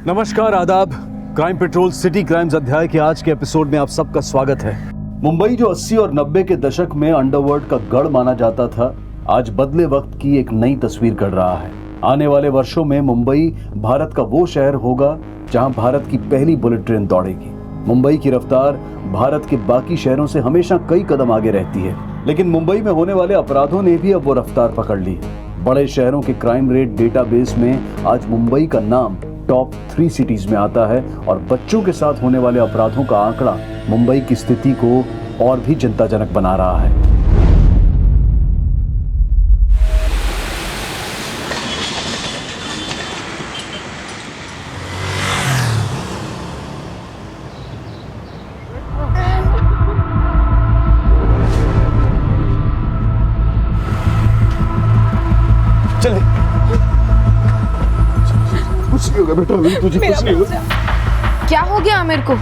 नमस्कार, आदाब। Crime petrol city crimes अध्याय के आज के एपिसोड में आप सबका स्वागत है। मुंबई जो 80 और 90 के दशक में अंडरवर्ल्ड का गढ़ माना जाता था, आज बदले वक्त की एक नई तस्वीर गढ़ रहा है। आने वाले वर्षों में मुंबई भारत का वो शहर होगा जहां भारत की पहली बुलेट ट्रेन दौड़ेगी। मुंबई की रफ्तार भारत के बाकी शहरों से हमेशा कई कदम आगे रहती है, लेकिन मुंबई में होने वाले अपराधों ने भी अब वो रफ्तार पकड़ ली है। बड़े शहरों के क्राइम रेट डेटाबेस में आज मुंबई का नाम टॉप 3 सिटीज में आता है और बच्चों के साथ होने वाले अपराधों का आंकड़ा मुंबई की स्थिति को और भी चिंताजनक बना रहा है। चल कुछ नहीं होगा बेटा, अभी तुझे कुछ नहीं होगा। क्या हो गया आमिर को?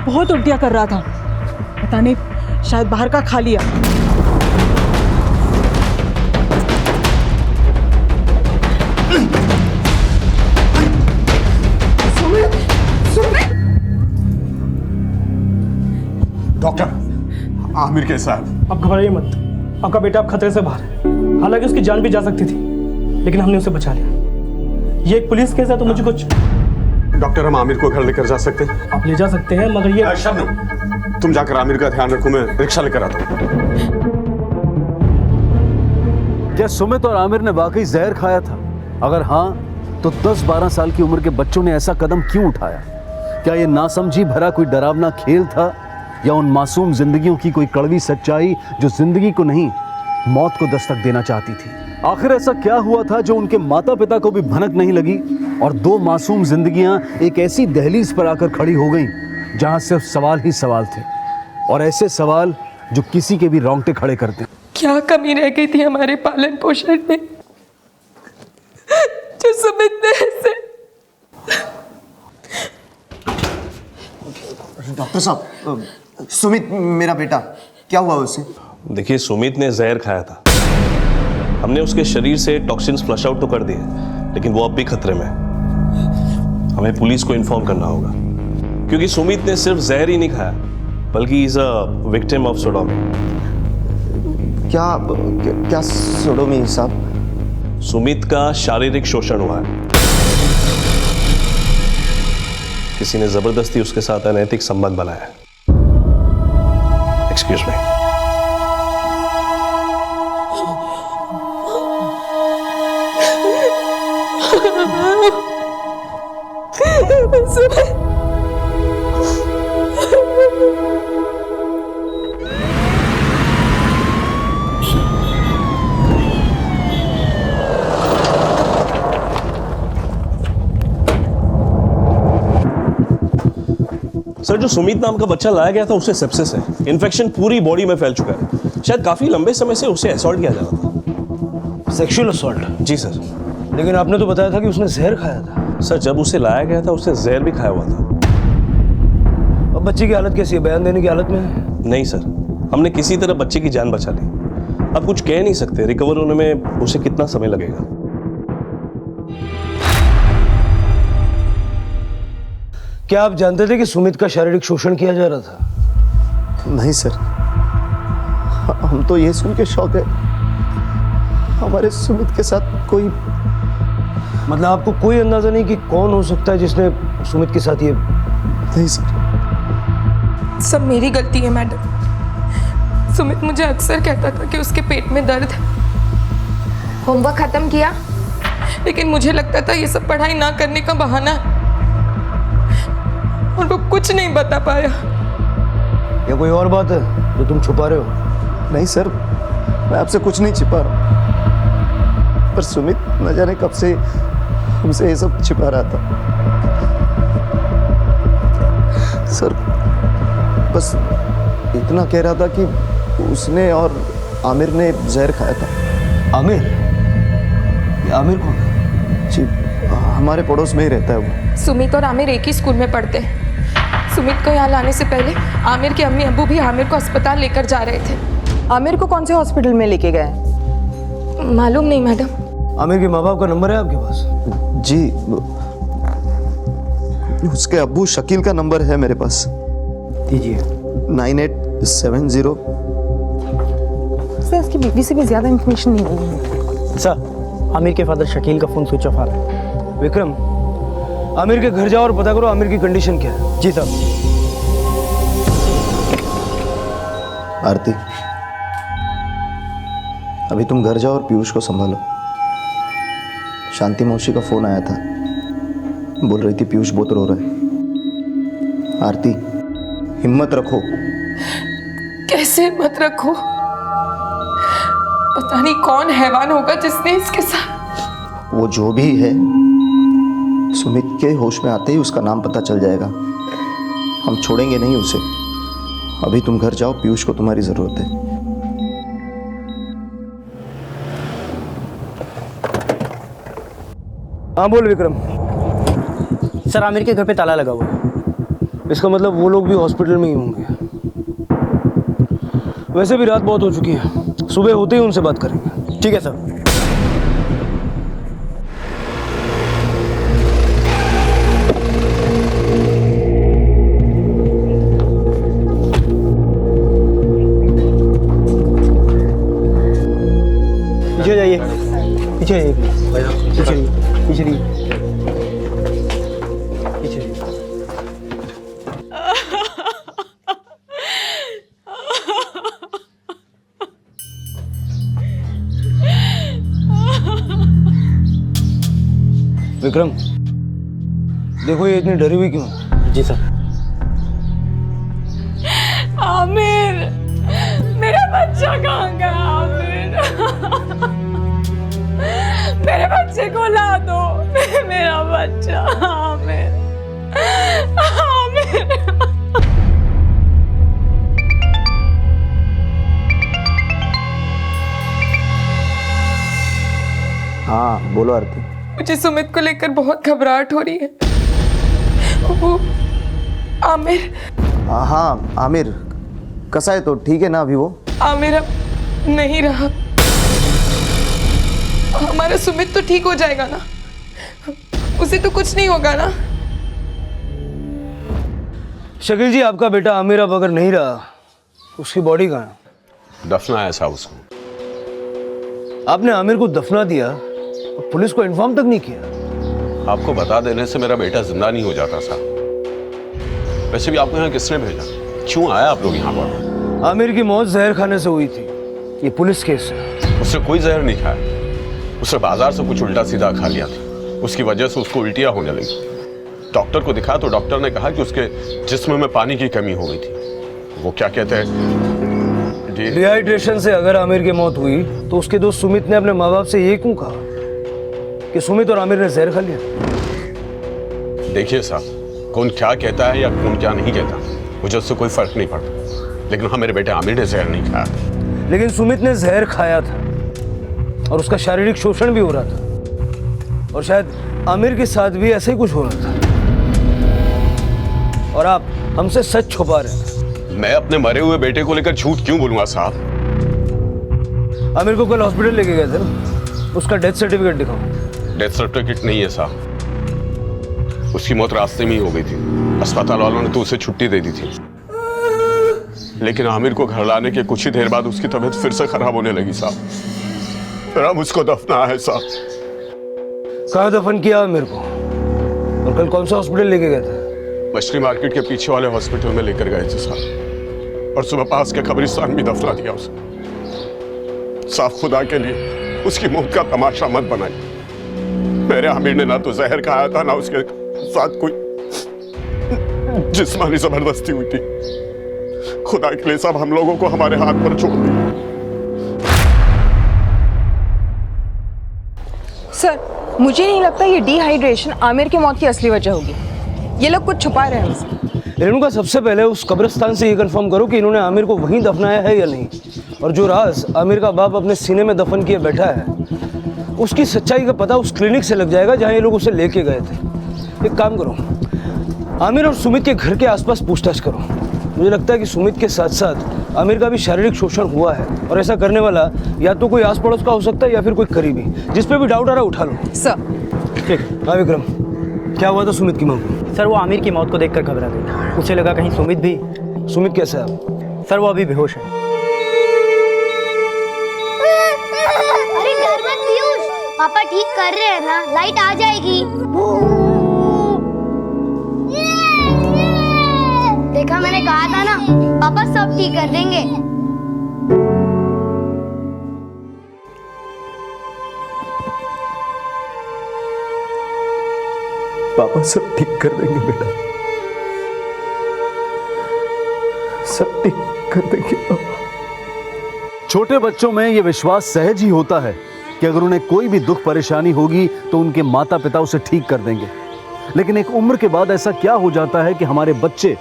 बहुत उल्टियाँ कर रहा था, पता नहीं शायद बाहर का खा लिया। डॉक्टर, आमिर कैसा है? आप घबराइए मत, आपका बेटा अब खतरे से बाहर है। हालांकि उसकी जान भी जा सकती थी, लेकिन हमने उसे बचा लिया। ये एक पुलिस केस है तो मुझे कुछ। डॉक्टर, हम आमिर को घर लेकर जा सकते हैं? आप ले जा सकते हैं, मगर ये शब्नम, तुम जाकर आमिर का ध्यान रखो, मैं रिक्शा लेकर आता हूँ। क्या सुमित और आमिर ने वाकई जहर खाया था? अगर हाँ, तो 10-12 साल की उम्र के बच्चों ने ऐसा कदम क्यों उठाया? क्या ये नासमझी भरा कोई डरावना खेल था, या उन मासूम जिंदगियों की कोई कड़वी सच्चाई जो जिंदगी को नहीं, मौत को दस्तक देना चाहती थी? आखिर ऐसा क्या हुआ था जो उनके माता पिता को भी भनक नहीं लगी और 2 मासूम जिंदगियां एक ऐसी दहलीज पर आकर खड़ी हो गईं जहां सिर्फ सवाल ही सवाल थे, और ऐसे सवाल जो किसी के भी रोंगटे खड़े करते। क्या कमी रह गई थी हमारे पालन पोषण में जो सुमित ने ऐसे। डॉक्टर साहब, सुमित मेरा बेटा, क्या हुआ उसे? देखिए, सुमित ने जहर खाया था। हमने उसके शरीर से टॉक्सिन्स फ्लश आउट तो कर दिए, लेकिन वो अब भी खतरे में है। हमें पुलिस को इन्फॉर्म करना होगा, क्योंकि सुमित ने सिर्फ जहर ही नहीं खाया, बल्कि is a victim of sodomy. क्या सोडोमी साहब? सुमित का शारीरिक शोषण हुआ है। किसी ने जबरदस्ती उसके साथ अनैतिक संबंध बनाया है। Excuse me. सर, जो सुमित नाम का बच्चा लाया गया था उसे सेप्सिस है। इन्फेक्शन पूरी बॉडी में फैल चुका है। शायद काफी लंबे समय से उसे असॉल्ट किया जा रहा था। Sexual assault? जी सर। लेकिन आपने तो बताया था कि उसने जहर खाया था। सर, जब उसे लाया गया था उसने जहर भी खाया हुआ था। अब बच्चे की हालत कैसी है? बयान देने की हालत में है? नहीं सर, हमने किसी तरह बच्चे की जान बचा ली। अब कुछ कह नहीं सकते, रिकवर होने में उसे कितना समय लगेगा। क्या आप जानते थे कि सुमित का शारीरिक शोषण किया जा रहा था? नहीं सर, हम तो ये सुन के शौक है। हमारे सुमित के साथ कोई। मतलब आपको कोई अंदाजा नहीं कि कौन हो सकता है जिसने सुमित के साथ ये? नहीं सर। सब मेरी गलती है मैडम। सुमित मुझे अक्सर कहता था कि उसके पेट में दर्द है। होमवर्क खत्म किया? लेकिन मुझे लगता था ये सब पढ़ाई ना करने का बहाना है, और वो कुछ नहीं बता पाया। या कोई और बात है जो तुम छुपा रहे हो? नहीं सर, मैं आपसे कुछ नहीं छिपा रहा, पर सुमित न जाने कब से हमसे ये सब छिपा रहा था। सर, बस इतना कह रहा था कि उसने और आमिर ने जहर खाया था। आमिर? ये आमिर कौन है? जी, हमारे पड़ोस में ही रहता है वो। सुमित और आमिर एक ही स्कूल में पढ़ते हैं। सुमित को यहाँ लाने से पहले आमिर के अम्मी अब्बू भी आमिर को अस्पताल लेकर जा रहे थे। आमिर को कौन से हॉस्पिटल में लेके गए? मालूम नहीं मैडम। आमिर के माँ बाप का नंबर है आपके पास? जी, उसके अब्बू शकील का नंबर है मेरे पास। दीजिए। 9870। सर इसकी बीवी से भी ज़्यादा इन्फॉर्मेशन नहीं मिली। सर आमिर के फादर शकील का फ़ोन स्विच ऑफ आ रहा है। विक्रम, आमिर के घर जाओ और पता करो आमिर की कंडीशन क्या है। जी साहब। आरती, अभी तुम घर जाओ और पीयूष को संभालो। शांति मौसी का फोन आया था, बोल रही थी पीयूष बहुत रो रहा है। आरती, हिम्मत रखो। कैसे मत रखो, पता नहीं कौन हैवान होगा जिसने इसके साथ। वो जो भी है, सुमित के होश में आते ही उसका नाम पता चल जाएगा। हम छोड़ेंगे नहीं उसे। अभी तुम घर जाओ, पीयूष को तुम्हारी जरूरत है। हाँ बोल विक्रम। सर आमिर के घर पे ताला लगा हुआ है। इसका मतलब वो लोग भी हॉस्पिटल में ही होंगे। वैसे भी रात बहुत हो चुकी है, सुबह होते ही उनसे बात करेंगे। ठीक है सर। पीछे जाइए, पीछे जाइए, पीछे जाइए, पीछे जाइए, पीछे जाइए। विक्रम, देखो ये इतनी डरी हुई क्यों है? जी सर। आमिर, मेरा बच्चा कहाँ गया? आमिर, मेरे बच्चे को ला दो। मेरा बच्चा आमिर, आमिर। हाँ बोलो आरती। मुझे सुमित को लेकर बहुत घबराहट हो रही है। वो आमिर, हाँ आमिर कैसा है? तो ठीक है ना अभी वो? आमिर अब नहीं रहा। हमारा सुमित तो ठीक हो जाएगा ना? उसे तो कुछ नहीं होगा ना? शकील जी, आपका बेटा आमिर अब अगर नहीं रहा, उसकी बॉडी कहाँ है? दफनाया साहब उसको। आपने आमिर को दफना दिया और पुलिस को इन्फॉर्म तक नहीं किया। आपको बता देने से मेरा बेटा जिंदा नहीं हो जाता साहब। वैसे भी आपको यहाँ किसने भेजा? क्यों आया आप लोग यहाँ पर? आमिर की मौत जहर खाने से हुई थी। ये पुलिस केस है। उसने कोई जहर नहीं खाया। उसने बाजार से कुछ उल्टा सीधा खा लिया था। उसकी वजह से उसको उल्टियाँ होने लगी। डॉक्टर को दिखा तो डॉक्टर ने कहा कि उसके जिस्म में पानी की कमी हो गई थी। वो क्या कहते हैं, डिहाइड्रेशन से अगर आमिर की मौत हुई तो उसके दोस्त सुमित ने अपने माँ बाप से ये क्यों कहा कि सुमित और आमिर ने जहर खा लिया? देखिए साहब, कौन क्या कहता है या कौन क्या नहीं कहता, मुझे उससे कोई फर्क नहीं पड़ता। लेकिन हाँ, मेरे बेटे आमिर ने जहर नहीं खाया। लेकिन सुमित ने जहर खाया था और उसका शारीरिक शोषण भी हो रहा था। और शायद आमिर के साथ भी ऐसा ही कुछ हो रहा था। और आप हमसे सच छुपा रहे हैं। मैं अपने मरे हुए बेटे को लेकर झूठ क्यों बोलूंगा साहब? आमिर को कल हॉस्पिटल लेके गए थे ना, उसका डेथ सर्टिफिकेट दिखाओ। डेथ सर्टिफिकेट नहीं है साहब। उसकी मौत रास्ते में ही हो गई थी। अस्पताल वालों ने तो उसे छुट्टी दे दी थी। लेकिन आमिर को घर लाने के कुछ ही देर बाद उसकी तबीयत फिर से खराब होने लगी साहब। फिर हम उसको दफना है साहब। कहाँ दफन किया आमिर को? और कल कौन सा हॉस्पिटल लेके गए थे? मछली मार्केट के पीछे वाले हॉस्पिटल में लेकर गए थे साहब। और सुबह पास के कब्रिस्तान में दफना दिया उसे। साफ खुदा के लिए उसकी मौत का तमाशा मत बनाइए। मेरे आमिर ने ना तो जहर खाया था, ना उसके साथ कोई जिस्मानी जबरदस्ती हुई थी। खुदा के लिए सब हम लोगों को हमारे हाथ पर छोड़ दिया। सर मुझे नहीं लगता ये डिहाइड्रेशन आमिर की मौत की असली वजह होगी। ये लोग कुछ छुपा रहे हैं हमसे। रेणुका, सबसे पहले उस कब्रिस्तान से ये कंफर्म करो कि इन्होंने आमिर को वहीं दफनाया है या नहीं। और जो राज आमिर का बाप अपने सीने में दफन किए बैठा है, उसकी सच्चाई का पता उस क्लिनिक से लग जाएगा जहां ये लोग उसे लेके गए थे। एक काम करो, आमिर और सुमित के घर के आसपास पूछताछ करो। मुझे लगता है कि सुमित के साथ साथ आमिर का भी शारीरिक शोषण हुआ है। और ऐसा करने वाला या तो कोई आस पड़ोस का हो सकता है या फिर कोई करीबी। जिस पे भी डाउट आ रहा है उठा लो। सर ठीक। हाँ विक्रम, क्या हुआ था सुमित की माँ को? सर वो आमिर की मौत को देखकर घबरा गई। उसे लगा कहीं सुमित भी। सुमित कैसा है अब? सर वो अभी बेहोश है। अरे डर मत पीयूष, पापा ठीक कर रहे हैं ना, लाइट आ जाएगी। देखा, मैंने कहा था ना, पापा सब ठीक कर देंगे। पापा सब ठीक कर देंगे बेटा, सब ठीक कर देंगे पापा। छोटे बच्चों में यह विश्वास सहज ही होता है कि अगर उन्हें कोई भी दुख परेशानी होगी तो उनके माता पिता उसे ठीक कर देंगे। लेकिन एक उम्र के बाद ऐसा क्या हो जाता है कि हमारे बच्चे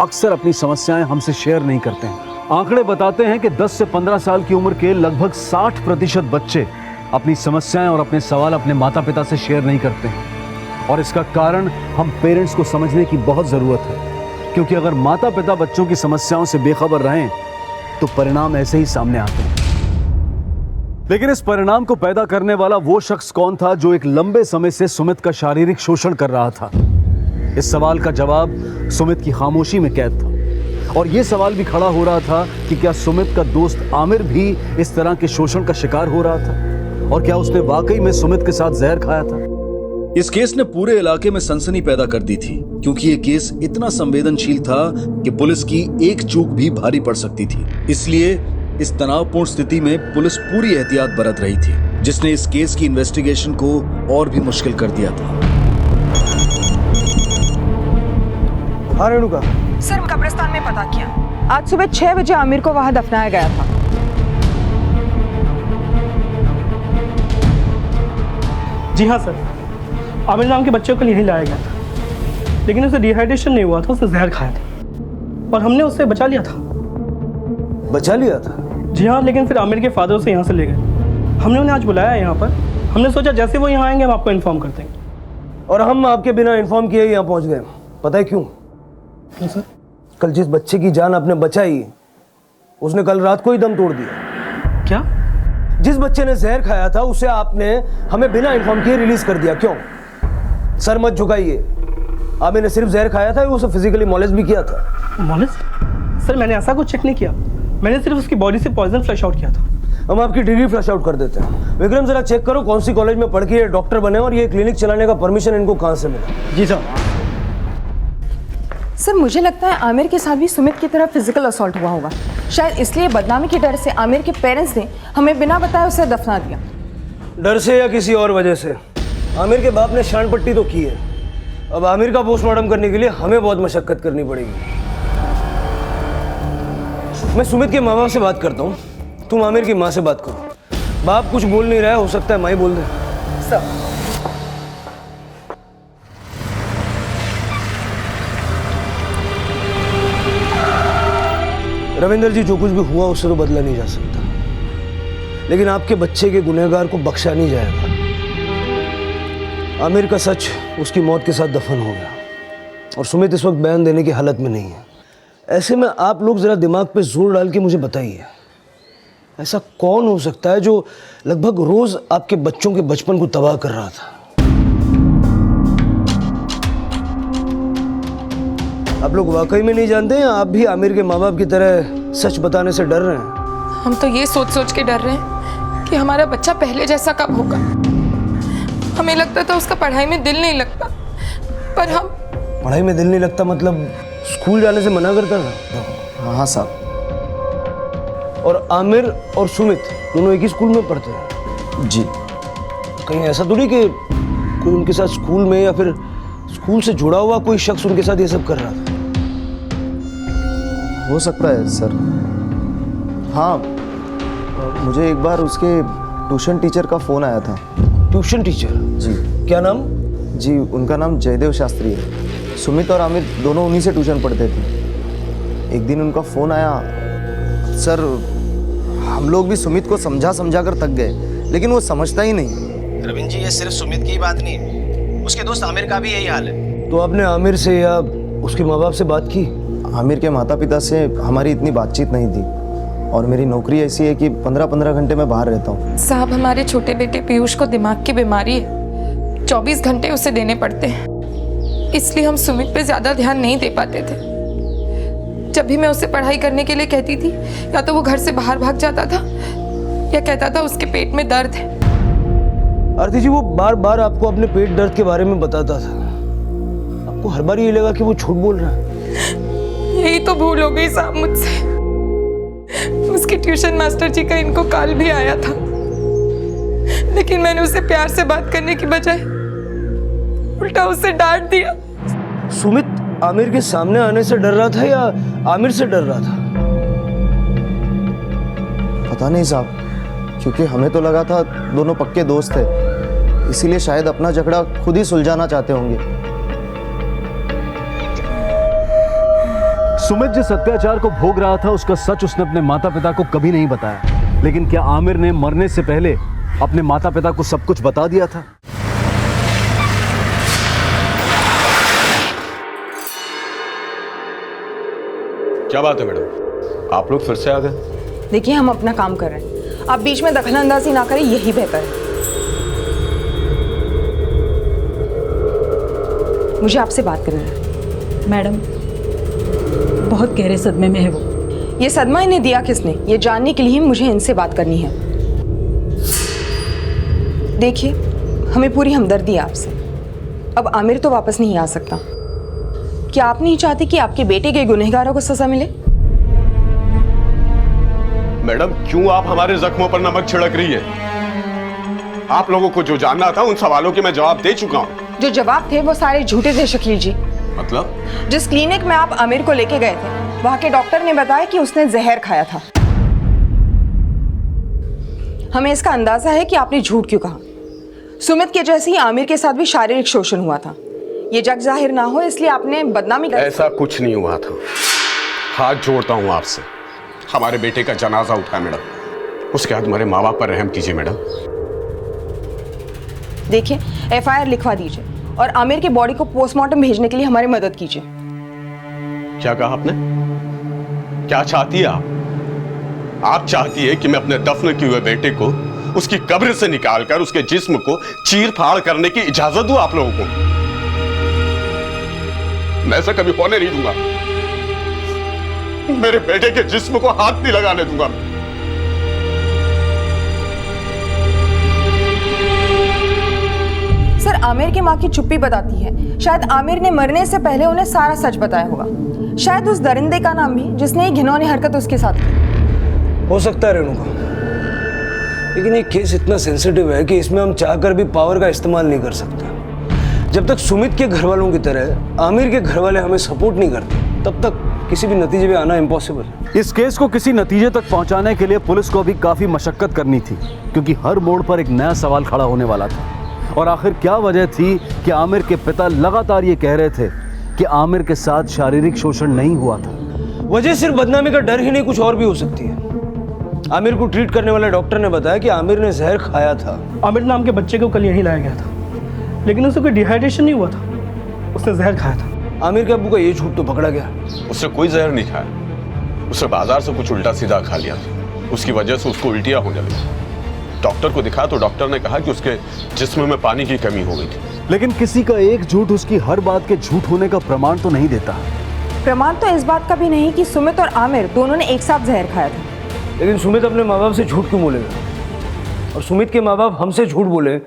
अक्सर अपनी समस्याएं हमसे शेयर नहीं करते हैं। आंकड़े बताते हैं कि 10 से 15 साल की उम्र के लगभग 60% बच्चे अपनी समस्याएं और अपने सवाल अपने माता पिता से शेयर नहीं करते हैं। और इसका कारण हम पेरेंट्स को समझने की बहुत ज़रूरत है, क्योंकि अगर माता पिता बच्चों की समस्याओं से बेखबर रहें तो परिणाम ऐसे ही सामने आते हैं। लेकिन इस परिणाम को पैदा करने वाला वो शख्स कौन था जो एक लंबे समय से सुमित का शारीरिक शोषण कर रहा था? इस सवाल का जवाब सुमित की खामोशी में कैद था। और यह सवाल भी खड़ा हो रहा था कि क्या सुमित का दोस्त आमिर भी इस तरह के शोषण का शिकार हो रहा था, और क्या उसने वाकई में सुमित के साथ जहर खाया था? इस केस ने पूरे इलाके में सनसनी पैदा कर दी थी, क्योंकि ये केस इतना संवेदनशील था कि पुलिस की एक चूक भी भारी पड़ सकती थी। इसलिए इस तनावपूर्ण स्थिति में पुलिस पूरी एहतियात बरत रही थी, जिसने इस केस की इन्वेस्टिगेशन को और भी मुश्किल कर दिया था। हाँ रेणुका। सर कब्रिस्तान में पता किया, आज सुबह 6 बजे आमिर को वहां दफनाया गया था। जी हाँ सर, आमिर नाम के बच्चे को यहीं लाया गया था, लेकिन उसे डिहाइड्रेशन नहीं हुआ था, उसने जहर खाया था और हमने उसे बचा लिया था। बचा लिया था? जी हाँ, लेकिन फिर आमिर के फादर उसे यहाँ से ले गए। हमने उन्हें आज बुलाया है यहाँ पर। हमने सोचा जैसे वो यहाँ आएंगे हम आपको इन्फॉर्म कर देंगे। और हम आपके बिना इन्फॉर्म किए यहाँ पहुँच गए। पता है क्यों? क्यों सर? कल जिस बच्चे की जान आपने बचाई उसने कल रात को ही दम तोड़ दिया। क्या? जिस बच्चे ने जहर खाया था उसे आपने हमें बिना इन्फॉर्म किए रिलीज कर दिया। क्यों? सर मत झुकाइए। आमिर ने सिर्फ जहर खाया था, उसे फिजिकली मॉलेज भी किया था। मॉलेज? सर मैंने ऐसा कुछ चेक नहीं किया, मैंने सिर्फ उसकी बॉडी से पॉइजन फ्लश आउट किया था। हम आपकी डिग्री फ्लश आउट कर देते हैं। विक्रम जरा चेक करो कौन सी कॉलेज में पढ़ के ये डॉक्टर बने और ये क्लिनिक चलाने का परमिशन इनको कहाँ से मिला। जी सर। सर मुझे लगता है आमिर के साथ भी सुमित की तरह फिजिकल असॉल्ट हुआ होगा। शायद इसलिए बदनामी के डर से आमिर के पेरेंट्स ने हमें बिना बताए उसे दफना दिया। डर से या किसी और वजह से? आमिर के बाप ने शान पट्टी तो की है, अब आमिर का पोस्टमार्टम करने के लिए हमें बहुत मशक्कत करनी पड़ेगी। मैं सुमित के माँ बाप से बात करता हूँ, तुम आमिर की माँ से बात करो। बाप कुछ बोल नहीं रहा है, हो सकता है माँ ही बोल दे। सर रविंदर जी, जो कुछ भी हुआ उससे तो बदला नहीं जा सकता, लेकिन आपके बच्चे के गुनहगार को बख्शा नहीं जाएगा। आमिर का सच उसकी मौत के साथ दफन हो गया और सुमित इस वक्त बयान देने की हालत में नहीं है। ऐसे में आप लोग ज़रा दिमाग पे जोर डाल के मुझे बताइए, ऐसा कौन हो सकता है जो लगभग रोज़ आपके बच्चों के बचपन को तबाह कर रहा था? आप लोग वाकई में नहीं जानते या आप भी आमिर के माँ बाप की तरह सच बताने से डर रहे हैं? हम तो ये सोच सोच के डर रहे हैं कि हमारा बच्चा पहले जैसा कब होगा। हमें लगता था उसका पढ़ाई में दिल नहीं लगता, पर हम पढ़ाई में दिल नहीं लगता मतलब स्कूल जाने से मना करता था? हाँ साहब। और आमिर और सुमित दोनों एक ही स्कूल में पढ़ते हैं? जी। कहीं ऐसा तो नहीं कि कोई उनके साथ स्कूल में या फिर स्कूल से जुड़ा हुआ कोई शख्स उनके साथ ये सब कर रहा था? हो सकता है सर। हाँ, मुझे एक बार उसके ट्यूशन टीचर का फ़ोन आया था। Tuition teacher? जी। क्या नाम? जी, उनका नाम जयदेव शास्त्री है। सुमित और आमिर दोनों उन्हीं से ट्यूशन पढ़ते थे। एक दिन उनका फ़ोन आया, सर हम लोग भी सुमित को समझा समझा कर थक गए, लेकिन वो समझता ही नहीं। रविंद्र जी, ये सिर्फ सुमित की बात नहीं है, उसके दोस्त आमिर का भी यही हाल है। तो आपने आमिर से या उसके माँ बाप से बात की? आमिर के माता पिता से हमारी इतनी बातचीत नहीं थी, और मेरी नौकरी ऐसी है कि 15-15 घंटे मैं बाहर रहता हूँ। साहब, हमारे छोटे बेटे पीयूष को दिमाग की बीमारी है, 24 घंटे उसे देने पड़ते हैं। इसलिए हम सुमित पे ज्यादा ध्यान नहीं दे पाते थे। जब भी मैं उससे पढ़ाई करने के लिए कहती थी, या तो वो घर से बाहर भाग जाता था या कहता था उसके पेट में दर्द है। आरती जी, वो बार बार आपको अपने पेट दर्द के बारे में बताता था। आपको हर बार ये लगा कि वो झूठ बोल रहा है। यही तो भूल हो गई साहब मुझसे। उसके ट्यूशन मास्टर जी का इनको कॉल भी आया था, लेकिन मैंने उसे प्यार से बात करने की बजाय उल्टा उससे डांट दिया। सुमित आमिर के सामने आने से डर रहा था या आमिर से डर रहा था? पता नहीं साहब, क्योंकि हमें तो लगा था दोनों पक्के दोस्त थे, इसीलिए शायद अपना झगड़ा खुद ही सुलझाना चाहते होंगे। सुमित जिस अत्याचार को भोग रहा था उसका सच उसने अपने माता पिता को कभी नहीं बताया, लेकिन क्या आमिर ने मरने से पहले अपने माता पिता को सब कुछ बता दिया था? क्या बात है मैडम, आप लोग फिर से आ गए? देखिए, हम अपना काम कर रहे हैं, आप बीच में दखलंदाजी ना करें, यही बेहतर है। मुझे आपसे बात करनी है। मैडम, बहुत गहरे सदमे में है वो। ये सदमा इन्हें दिया किसने, ये जानने के लिए मुझे इनसे बात करनी है। देखिए, हमें पूरी हमदर्दी है आपसे। अब आमिर तो वापस नहीं आ सकता। क्या आप नहीं चाहते कि आपके बेटे के गुनहगारों को सजा मिले? मैडम, क्यों आप हमारे जख्मों पर नमक छिड़क रही है? आप लोगों को जो जानना था उन सवालों के मैं जवाब दे चुका हूं। जो जवाब थे वो सारे झूठे थे शकील जी। मतलब? जिस क्लिनिक में आप आमिर को लेके गए थे, वहां के डॉक्टर ने बताया कि उसने जहर खाया था। हमें इसका अंदाजा है कि आपने झूठ क्यों कहा। सुमित के जैसे ही आमिर के साथ भी शारीरिक शोषण हुआ था। ये जग जाहिर ना हो इसलिए आपने बदनामी कर। ऐसा कुछ नहीं हुआ था। हाथ जोड़ता हूं आपसे, हमारे बेटे का जनाजा उठा मैडम, उसके बाद हमारे माँ बाप पर रहम कीजिए मैडम। देखिए, एफआईआर लिखवा दीजिए और आमिर की बॉडी को पोस्टमार्टम भेजने के लिए हमारी मदद कीजिए। क्या कहा आपने? क्या चाहती है आप? आप चाहती है कि मैं अपने दफन किए हुए बेटे को उसकी कब्र से निकालकर उसके जिस्म को चीर फाड़ करने की इजाजत दूं आप लोगों को? मैं ऐसा कभी होने नहीं दूंगा। मेरे बेटे के जिस्म को हाथ नहीं लगाने दूंगा। सर, आमिर की माँ की चुप्पी बताती है शायद आमिर ने मरने से पहले उन्हें सारा सच बताया होगा। शायद उस दरिंदे का नाम भी जिसने ये घिनौनी हरकत उसके साथ की। हो सकता है रेणुका, लेकिन ये केस इतना सेंसिटिव है कि इसमें हम चाहकर भी पावर का इस्तेमाल नहीं कर सकते। जब तक सुमित के घर वालों की तरह आमिर के घर वाले हमें सपोर्ट नहीं करते, तब तक किसी भी नतीजे पे आना इम्पॉसिबल है। इस केस को किसी नतीजे तक पहुंचाने के लिए पुलिस को भी काफी मशक्कत करनी थी, क्योंकि हर मोड़ पर एक नया सवाल खड़ा होने वाला था। और आखिर क्या वजह थी कि आमिर के पिता लगातार ये कह रहे थे कि आमिर के साथ शारीरिक शोषण नहीं हुआ था? वजह सिर्फ बदनामी का डर ही नहीं, कुछ और भी हो सकती है। आमिर को ट्रीट करने वाले डॉक्टर ने बताया कि आमिर ने जहर खाया था। आमिर नाम के बच्चे को कल यहीं लाया गया था, लेकिन उसे कोई डिहाइड्रेशन नहीं हुआ था, उसने जहर खाया था। आमिर के अब्बू का ये झूठ तो पकड़ा गया। उसने कोई जहर नहीं खाया, उसने बाजार से कुछ उल्टा सीधा खा लिया था, उसकी वजह से उसको उल्टियां होने लगी। डॉक्टर को दिखाया तो डॉक्टर ने कहा कि उसके जिस्म में पानी की कमी हो गई थी। लेकिन किसी का एक झूठ उसकी हर बात के झूठ होने का प्रमाण तो नहीं देता। प्रमाण तो इस बात का भी नहीं कि सुमित और आमिर दोनों ने एक साथ जहर खाया था। लेकिन सुमित अपने माँ बाप से झूठ क्यों बोलेगा? और सुमित के माँ बाप हमसे झूठ बोले,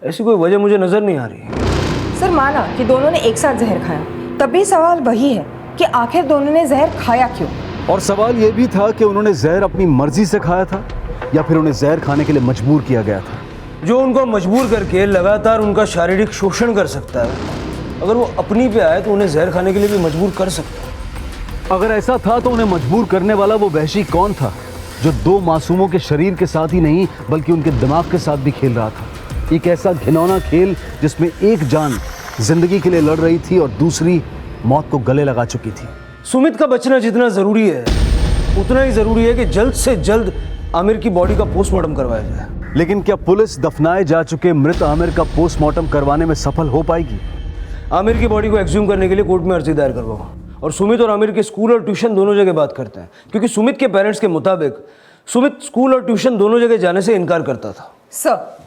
ऐसी कोई वजह मुझे नजर नहीं आ रही। सर, माना कि दोनों ने एक साथ जहर खाया, तब भी सवाल वही है कि आखिर दोनों ने जहर खाया क्यों? और सवाल यह भी था कि उन्होंने जहर अपनी मर्जी से खाया था या फिर उन्हें जहर खाने के लिए मजबूर किया गया था। जो उनको मजबूर करके लगातार उनका शारीरिक शोषण कर सकता है, अगर वो अपनी पे आए तो उन्हें जहर खाने के लिए भी मजबूर कर सकता है। अगर ऐसा था तो उन्हें मजबूर करने वाला वो वहशी कौन था जो दो मासूमों के शरीर के साथ ही नहीं बल्कि उनके दिमाग के साथ भी खेल रहा था? एक ऐसा घिनौना खेल जिसमें एक जान जिंदगी के लिए लड़ रही थी और दूसरी मौत को गले लगा चुकी थी। सुमित का बचना जितना जरूरी है, उतना ही जरूरी है कि जल्द से जल्द आमिर की बॉडी का पोस्टमार्टम करवाया जाए। लेकिन क्या पुलिस दफनाए जा चुके मृत आमिर का पोस्टमार्टम करवाने में सफल हो पाएगी? आमिर की बॉडी को एक्सह्यूम करने के लिए कोर्ट में अर्जी दायर करवाओ और सुमित और आमिर के स्कूल और ट्यूशन दोनों जगह बात करते हैं, क्योंकि सुमित के पेरेंट्स के मुताबिक सुमित स्कूल और ट्यूशन दोनों जगह जाने से इनकार करता था। सर,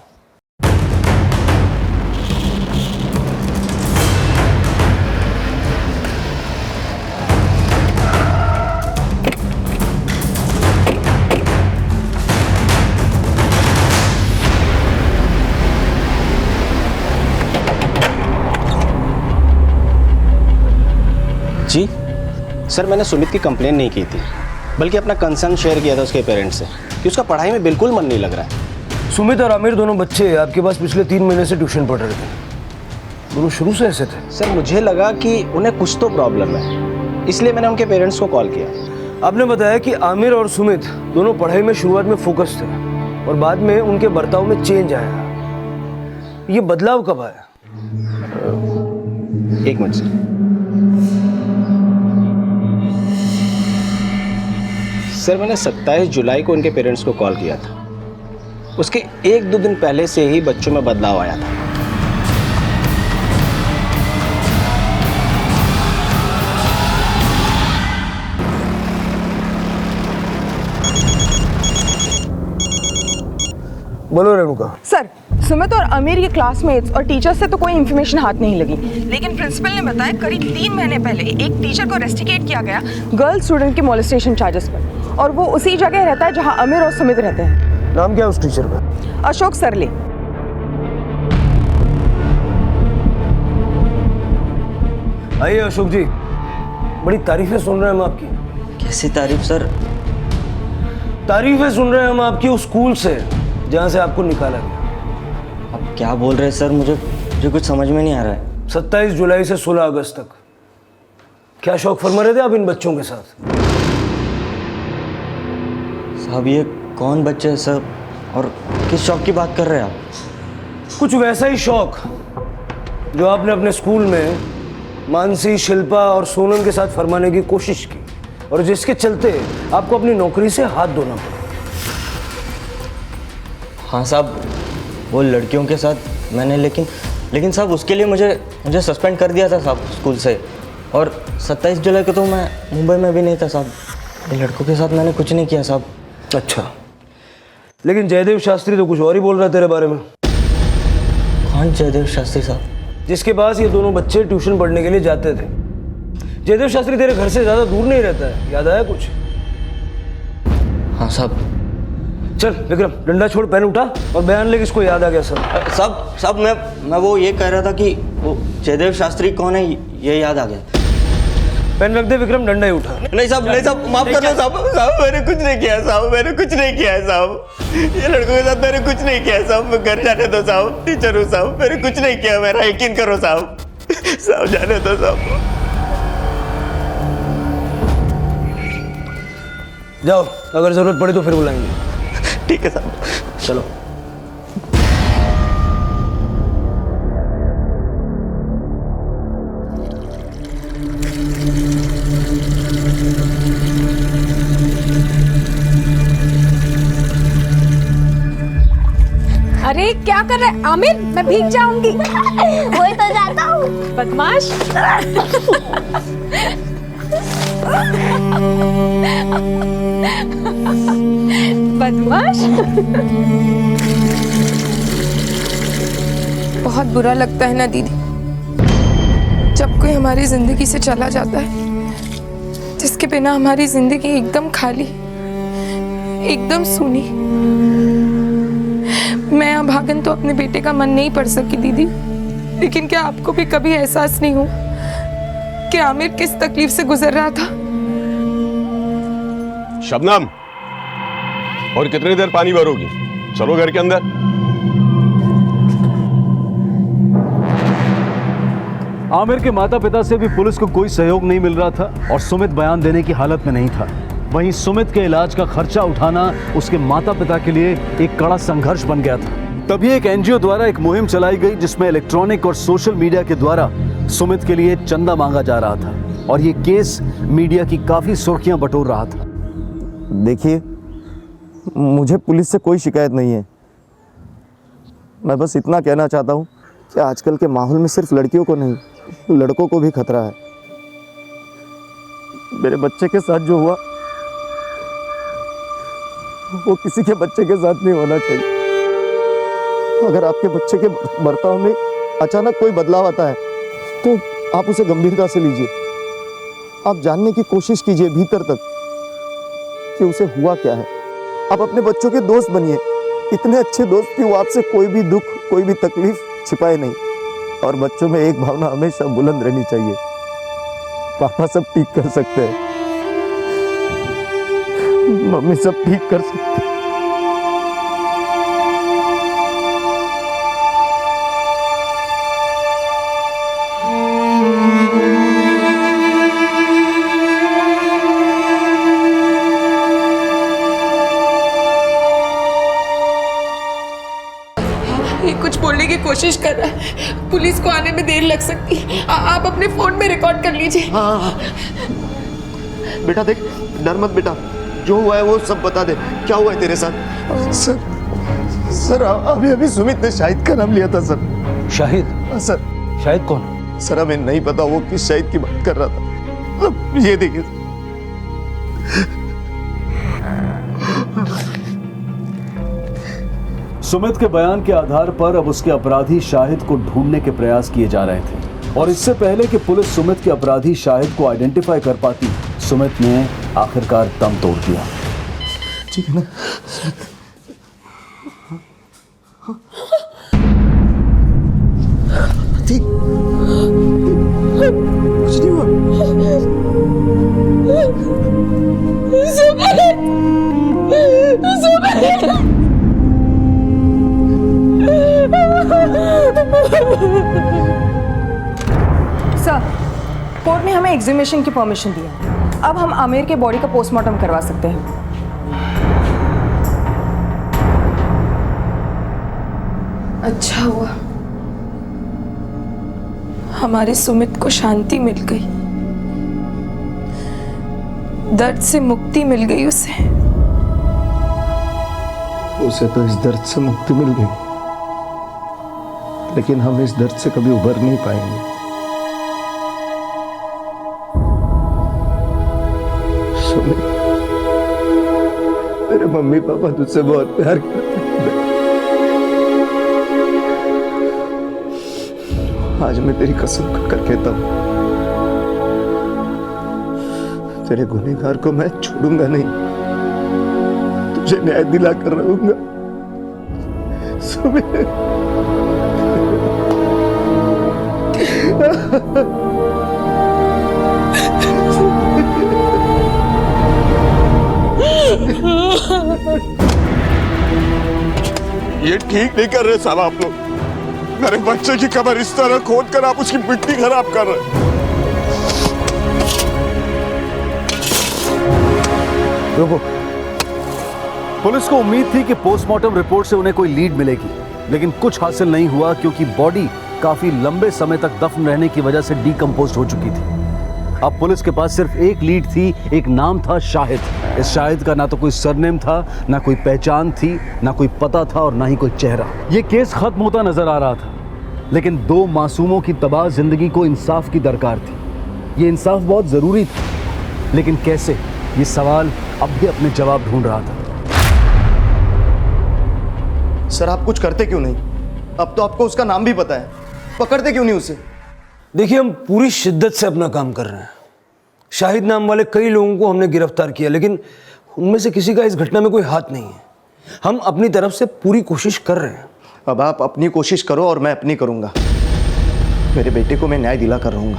जी सर, मैंने सुमित की कंप्लेन नहीं की थी, बल्कि अपना कंसर्न शेयर किया था उसके पेरेंट्स से कि उसका पढ़ाई में बिल्कुल मन नहीं लग रहा है। सुमित और आमिर दोनों बच्चे आपके पास पिछले 3 महीने से ट्यूशन पढ़ रहे थे। दोनों शुरू से ऐसे थे? सर मुझे लगा कि उन्हें कुछ तो प्रॉब्लम है, इसलिए मैंने उनके पेरेंट्स को कॉल किया। आपने बताया कि आमिर और सुमित दोनों पढ़ाई में शुरुआत में फोकस थे और बाद में उनके बर्ताव में चेंज आया। ये बदलाव कब आया? 1 मिनट सर। सर मैंने 27 जुलाई को उनके पेरेंट्स को कॉल किया था। उसके 1-2 दिन पहले से ही बच्चों में बदलाव आया था। बोलो रेणुका। सर, सुमित और आमिर के क्लासमेट्स और टीचर से तो कोई इन्फॉर्मेशन हाथ नहीं लगी, लेकिन प्रिंसिपल ने बताया करीब 3 महीने पहले एक टीचर को रेस्टिकेट किया गया गर्ल स्टूडेंट के मोलेस्टेशन चार्जेस पर, और वो उसी जगह रहता है जहां आमिर और सुमित रहते हैं। नाम क्या है उस टीचर का? अशोक सरले। आइए अशोक जी, बड़ी तारीफें सुन रहे हैं हम आपकी। कैसी तारीफ सर? तारीफें सुन रहे हैं हम आपकी उस स्कूल से जहां से आपको निकाला गया। आप क्या बोल रहे हैं सर? मुझे कुछ समझ में नहीं आ रहा है। 27 जुलाई से 16 अगस्त तक क्या शौक फरमा रहे थे आप इन बच्चों के साथ? साहब ये कौन बच्चे हैं सर, और किस शौक की बात कर रहे हैं आप? कुछ वैसा ही शौक जो आपने अपने स्कूल में मानसी, शिल्पा और सोनम के साथ फरमाने की कोशिश की और जिसके चलते आपको अपनी नौकरी से हाथ धोना पड़ा। हाँ साहब, वो लड़कियों के साथ मैंने लेकिन साहब उसके लिए मुझे सस्पेंड कर दिया था साहब स्कूल से, और 27 जुलाई को तो मैं मुंबई में भी नहीं था साहब। ये लड़कों के साथ मैंने कुछ नहीं किया साहब। अच्छा, लेकिन जयदेव शास्त्री तो कुछ और ही बोल रहा है तेरे बारे में। कौन जयदेव शास्त्री साहब? जिसके पास ये दोनों बच्चे ट्यूशन पढ़ने के लिए जाते थे। जयदेव शास्त्री तेरे घर से ज़्यादा दूर नहीं रहता है, याद आया कुछ? हाँ साहब। चल विक्रम, डंडा छोड़, पेन उठा और बयान ले किसको याद आ गया सब। साहब मैं वो ये कह रहा था कि वो जयदेव शास्त्री कौन है ये याद आ गया। पेन रख दे विक्रम, डंडा ही उठा। नहीं साहब, माफ कर दो साहब, मैंने कुछ नहीं किया साहब, मैंने कुछ नहीं किया है साहब। ये लड़कों के साथ मैंने कुछ नहीं किया है साहब। मैं घर जाने दो साहब, टीचर हूँ साहब, मैंने कुछ नहीं किया, मेरा यकीन करो साहब। साहब जाने दो साहब। जाओ, अगर जरूरत पड़े तो फिर बुलाएंगे। ठीक है साहब, चलो। अरे क्या कर रहे हैं आमिर? मैं भीग जाऊंगी। वही तो जाता हूँ। बदमाश। बदमाश। बहुत बुरा लगता है ना दीदी, जब कोई हमारी जिंदगी से चला जाता है, जिसके बिना हमारी जिंदगी एकदम खाली, एकदम सूनी। मैं अभागन तो अपने बेटे का मन नहीं पढ़ सकी दीदी, लेकिन क्या आपको भी कभी एहसास नहीं हुआ कि आमिर किस तकलीफ से गुजर रहा था? शबनम, और कितनी देर पानी भरोगी? चलो घर के अंदर। आमिर के माता पिता से भी पुलिस को कोई सहयोग नहीं मिल रहा था और सुमित बयान देने की हालत में नहीं था। वहीं सुमित के इलाज का खर्चा उठाना उसके माता पिता के लिए एक कड़ा संघर्ष बन गया था। तभी एक एनजीओ द्वारा एक मुहिम चलाई गई जिसमें इलेक्ट्रॉनिक और सोशल मीडिया के द्वारा सुमित के लिए चंदा मांगा जा रहा था और ये केस मीडिया की काफी सुर्खियां बटोर रहा था। देखिए, मुझे पुलिस से कोई शिकायत नहीं है। मैं बस इतना कहना चाहता हूँ कि आजकल के माहौल में सिर्फ लड़कियों को नहीं, लड़कों को भी खतरा है। मेरे बच्चे के साथ जो हुआ वो किसी के बच्चे के साथ नहीं होना चाहिए। अगर आपके बच्चे के बर्ताव में अचानक कोई बदलाव आता है तो आप उसे गंभीरता से लीजिए। आप जानने की कोशिश कीजिए भीतर तक कि उसे हुआ क्या है। आप अपने बच्चों के दोस्त बनिए, इतने अच्छे दोस्त कि वो आपसे कोई भी दुख, कोई भी तकलीफ छिपाए नहीं। और बच्चों में एक भावना हमेशा बुलंद रहनी चाहिए पापा सब ठीक कर सकते हैं, मम्मी सब ठीक कर सकते हैं। ये कुछ बोलने की कोशिश कर रहा है, पुलिस को आने में देर लग सकती है। आप अपने फोन में रिकॉर्ड कर लीजिए। हाँ। बेटा देख, डर मत बेटा, जो हुआ है वो सब बता दे। क्या हुआ है तेरे साथ? सर अभी सुमित ने शाहिद का नाम लिया था सर। शाहिद? सर। शाहिद कौन? सर हमें नहीं पता वो किस शाहिद की बात कर रहा था। ये देखिए। सुमित के बयान के आधार पर अब उसके अपराधी शाहिद को ढूंढने के प्रयास किए जा रहे थे और इससे पहले कि पुलिस सुमित के अपराधी शाहिद को आइडेंटिफाई कर पाती, सुमित ने आखिरकार दम तोड़ दिया। ठीक है ना? ठीक, कुछ नहीं हुआ। सर, कोर्ट ने हमें एग्जीबिशन की परमिशन दी है। अब हम आमिर के बॉडी का पोस्टमार्टम करवा सकते हैं। अच्छा हुआ, हमारे सुमित को शांति मिल गई, दर्द से मुक्ति मिल गई उसे। उसे तो इस दर्द से मुक्ति मिल गई, लेकिन हम इस दर्द से कभी उभर नहीं पाएंगे। सुमित, मेरे मम्मी पापा तुझसे बहुत प्यार करते हैं। आज मैं तेरी कसम खाकर कहता हूं, तेरे गुनहगार को मैं छोड़ूंगा नहीं, तुझे न्याय दिलाकर रहूंगा। सुमित, ये ठीक नहीं कर रहे साला आप लोग। मेरे बच्चे की कब्र इस तरह खोद कर आप उसकी मिट्टी खराब कर रहे हैं। रुको। पुलिस को उम्मीद थी कि पोस्टमार्टम रिपोर्ट से उन्हें कोई लीड मिलेगी, लेकिन कुछ हासिल नहीं हुआ क्योंकि बॉडी काफी लंबे समय तक दफन रहने की वजह से डीकंपोज हो चुकी थी। अब पुलिस के पास सिर्फ एक लीड थी, एक नाम था शाहिद। इस शाहिद का ना तो कोई सरनेम था, ना कोई पहचान थी, ना कोई पता था और ना ही कोई चेहरा। ये केस खत्म होता नजर आ रहा था, लेकिन दो मासूमों की तबाह जिंदगी को इंसाफ की दरकार थी। ये इंसाफ बहुत जरूरी था, लेकिन कैसे, ये सवाल अब भी अपने जवाब ढूंढ रहा था। सर आप कुछ करते क्यों नहीं? अब तो आपको उसका नाम भी पता है, पकड़ते क्यों नहीं उसे? देखिए, हम पूरी शिद्दत से अपना काम कर रहे हैं। शाहिद नाम वाले कई लोगों को हमने गिरफ्तार किया, लेकिन उनमें से किसी का इस घटना में कोई हाथ नहीं है। हम अपनी तरफ से पूरी कोशिश कर रहे हैं। अब आप अपनी कोशिश करो और मैं अपनी करूंगा। मेरे बेटे को मैं न्याय दिला कर रहूंगा।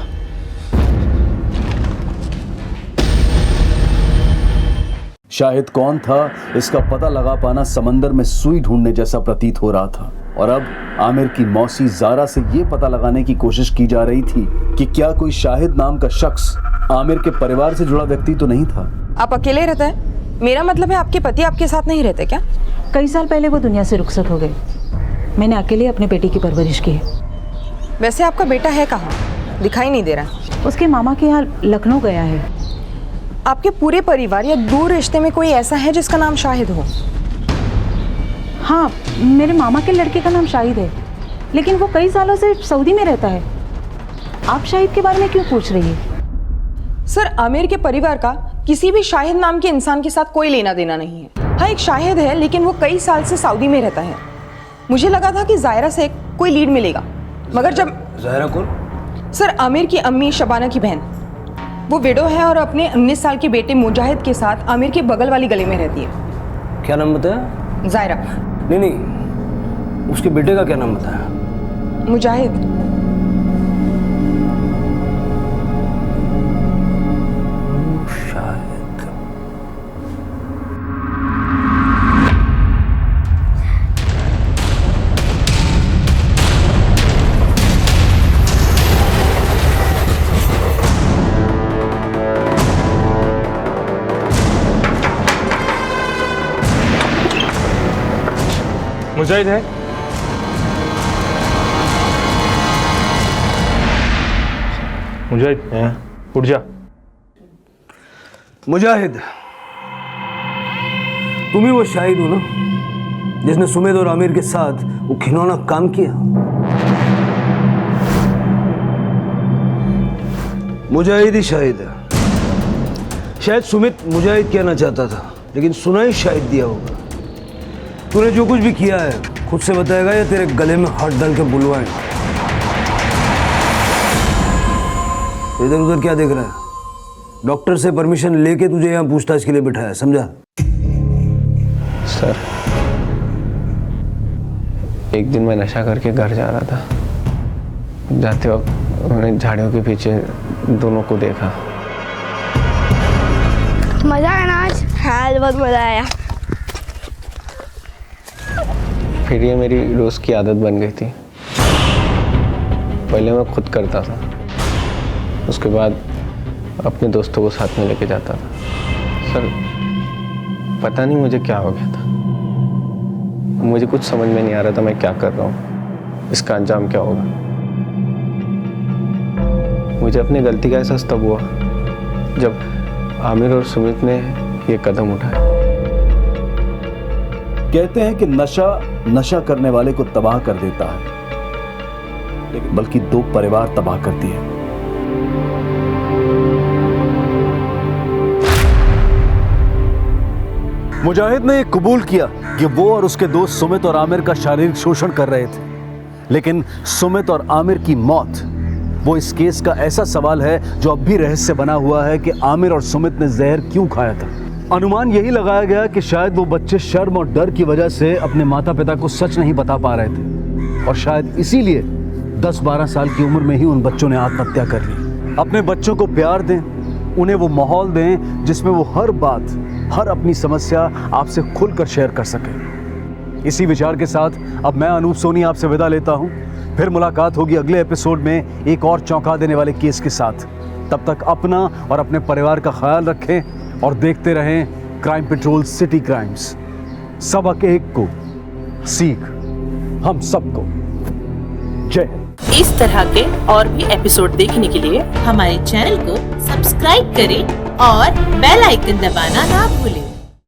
शाहिद कौन था, इसका पता लगा पाना समंदर में सुई ढूंढने जैसा प्रतीत हो रहा था। और अब आमिर की मौसी ज़ारा से यह पता लगाने की कोशिश की जा रही थी कि क्या कोई शाहिद नाम का शख्स आमिर के परिवार से जुड़ा व्यक्ति तो नहीं था। आप अकेले रहते हैं? मेरा मतलब है आपके पति आपके साथ नहीं रहते क्या? कई साल पहले वो दुनिया से रुखसत हो गए। मैंने अकेले अपने बेटे की परवरिश की है। वैसे आपका बेटा है कहाँ? दिखाई नहीं दे रहा। उसके मामा के यहाँ लखनऊ गया है। आपके पूरे परिवार या दूर रिश्ते में कोई ऐसा है जिसका नाम शाहिद हो? हाँ, मेरे मामा के लड़के का नाम शाहिद है, लेकिन वो कई सालों से सऊदी में रहता है। आप शाहिद के बारे में क्यों पूछ रही है? सर, आमिर के परिवार का किसी भी शाहिद नाम के इंसान के साथ कोई लेना देना नहीं है। हाँ, एक शाहिद है, लेकिन वो कई साल से सऊदी में रहता है। मुझे लगा था कि ज़ायरा से कोई लीड मिलेगा, मगर जब... ज़ायरा कौन? सर, आमिर की अम्मी शबाना की बहन। वो विडो है और अपने 19 साल के बेटे मुजाहिद के साथ आमिर के बगल वाली गली में रहती है। क्या नाम बताया? ज़ायरा। नहीं, उसके बेटे का क्या नाम बताया? मुजाहिद। मुजाहिद है? मुजाहिद, उठ जा। मुजाहिद, तुम ही वो शाहिद हो ना जिसने सुमित और आमिर के साथ वो घिनौना काम किया? मुजाहिद ही शाहिद है। शायद सुमित मुजाहिद कहना चाहता था, लेकिन सुना ही शाहिद दिया होगा। तूने जो कुछ भी किया है खुद से बताएगा या तेरे गले में हाथ डाल के बुलवाएं? इधर उधर क्या देख रहा है? डॉक्टर से परमिशन लेके तुझे यहाँ पूछताछ के लिए बिठाया, समझा? सर, एक दिन मैं नशा करके घर जा रहा था। जाते वक्त मैंने झाड़ियों के पीछे दोनों को देखा। मजा आया ना आज? हाँ, बहुत मजा आया। फिर ये मेरी रोज की आदत बन गई थी। पहले मैं खुद करता था, उसके बाद अपने दोस्तों को साथ में लेके जाता था। सर, पता नहीं मुझे क्या हो गया था। मुझे कुछ समझ में नहीं आ रहा था मैं क्या कर रहा हूँ, इसका अंजाम क्या होगा। मुझे अपनी गलती का एहसास तब हुआ जब आमिर और सुमित ने ये कदम उठाया। कहते हैं कि नशा नशा करने वाले को तबाह कर देता है, लेकिन बल्कि दो परिवार तबाह करती है। मुजाहिद ने कबूल किया कि वो और उसके दोस्त सुमित और आमिर का शारीरिक शोषण कर रहे थे, लेकिन सुमित और आमिर की मौत, वो इस केस का ऐसा सवाल है जो अब भी रहस्य बना हुआ है कि आमिर और सुमित ने जहर क्यों खाया था। अनुमान यही लगाया गया कि शायद वो बच्चे शर्म और डर की वजह से अपने माता पिता को सच नहीं बता पा रहे थे, और शायद इसीलिए 10-12 साल की उम्र में ही उन बच्चों ने आत्महत्या कर ली। अपने बच्चों को प्यार दें, उन्हें वो माहौल दें जिसमें वो हर बात, हर अपनी समस्या आपसे खुलकर शेयर कर सके। इसी विचार के साथ अब मैं अनूप सोनी आपसे विदा लेता हूं। फिर मुलाकात होगी अगले एपिसोड में एक और चौंका देने वाले केस के साथ। तब तक अपना और अपने परिवार का ख्याल रखें और देखते रहें क्राइम पेट्रोल सिटी क्राइम्स। सबक एक को, सीख हम सबको। जय हिंद। इस तरह के और भी एपिसोड देखने के लिए हमारे चैनल को सब्सक्राइब करें और बेल आइकन दबाना ना भूलें।